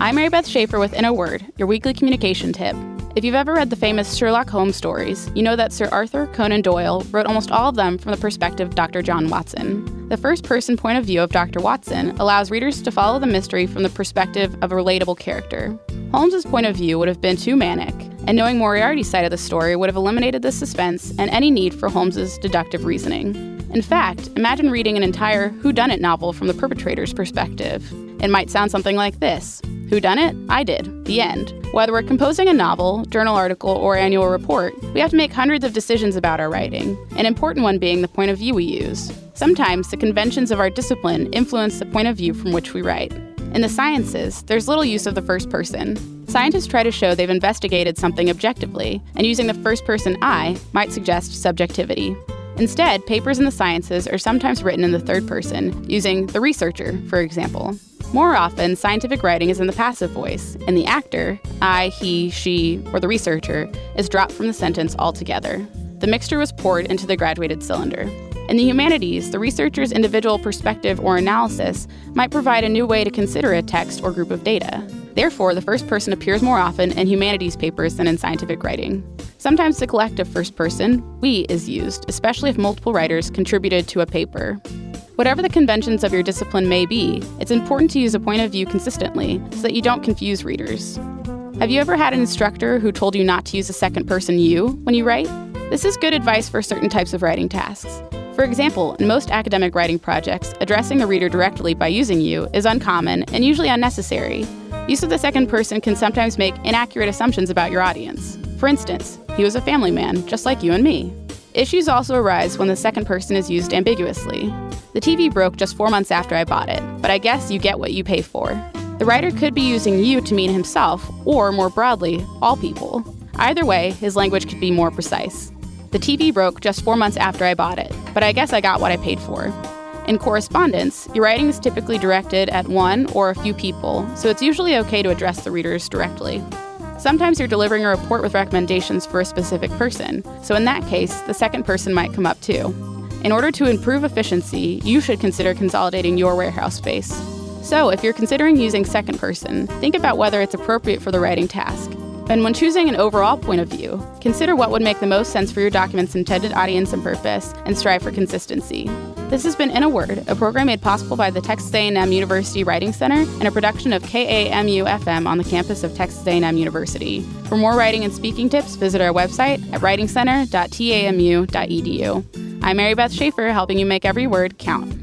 I'm Beth Schaefer with In a Word, your weekly communication tip. If you've ever read the famous Sherlock Holmes stories, you know that Sir Arthur Conan Doyle wrote almost all of them from the perspective of Dr. John Watson. The first-person point of view of Dr. Watson allows readers to follow the mystery from the perspective of a relatable character. Holmes's point of view would have been too manic, and knowing Moriarty's side of the story would have eliminated the suspense and any need for Holmes's deductive reasoning. In fact, imagine reading an entire whodunit novel from the perpetrator's perspective. It might sound something like this. Whodunit? I did. The end. Whether we're composing a novel, journal article, or annual report, we have to make hundreds of decisions about our writing, an important one being the point of view we use. Sometimes the conventions of our discipline influence the point of view from which we write. In the sciences, there's little use of the first person. Scientists try to show they've investigated something objectively, and using the first person I might suggest subjectivity. Instead, papers in the sciences are sometimes written in the third person, using the researcher, for example. More often, scientific writing is in the passive voice, and the actor, I, he, she, or the researcher, is dropped from the sentence altogether. The mixture was poured into the graduated cylinder. In the humanities, the researcher's individual perspective or analysis might provide a new way to consider a text or group of data. Therefore, the first person appears more often in humanities papers than in scientific writing. Sometimes the collective first person, we, is used, especially if multiple writers contributed to a paper. Whatever the conventions of your discipline may be, it's important to use a point of view consistently so that you don't confuse readers. Have you ever had an instructor who told you not to use a second person you when you write? This is good advice for certain types of writing tasks. For example, in most academic writing projects, addressing the reader directly by using you is uncommon and usually unnecessary. Use of the second person can sometimes make inaccurate assumptions about your audience. For instance, he was a family man, just like you and me. Issues also arise when the second person is used ambiguously. The TV broke just 4 months after I bought it, but I guess you get what you pay for. The writer could be using you to mean himself, or more broadly, all people. Either way, his language could be more precise. The TV broke just 4 months after I bought it, but I guess I got what I paid for. In correspondence, your writing is typically directed at one or a few people, so it's usually okay to address the readers directly. Sometimes you're delivering a report with recommendations for a specific person, so in that case, the second person might come up too. In order to improve efficiency, you should consider consolidating your warehouse space. So if you're considering using second person, think about whether it's appropriate for the writing task. And when choosing an overall point of view, consider what would make the most sense for your document's intended audience and purpose, and strive for consistency. This has been In a Word, a program made possible by the Texas A&M University Writing Center and a production of KAMU-FM on the campus of Texas A&M University. For more writing and speaking tips, visit our website at writingcenter.tamu.edu. I'm Beth Schaefer, helping you make every word count.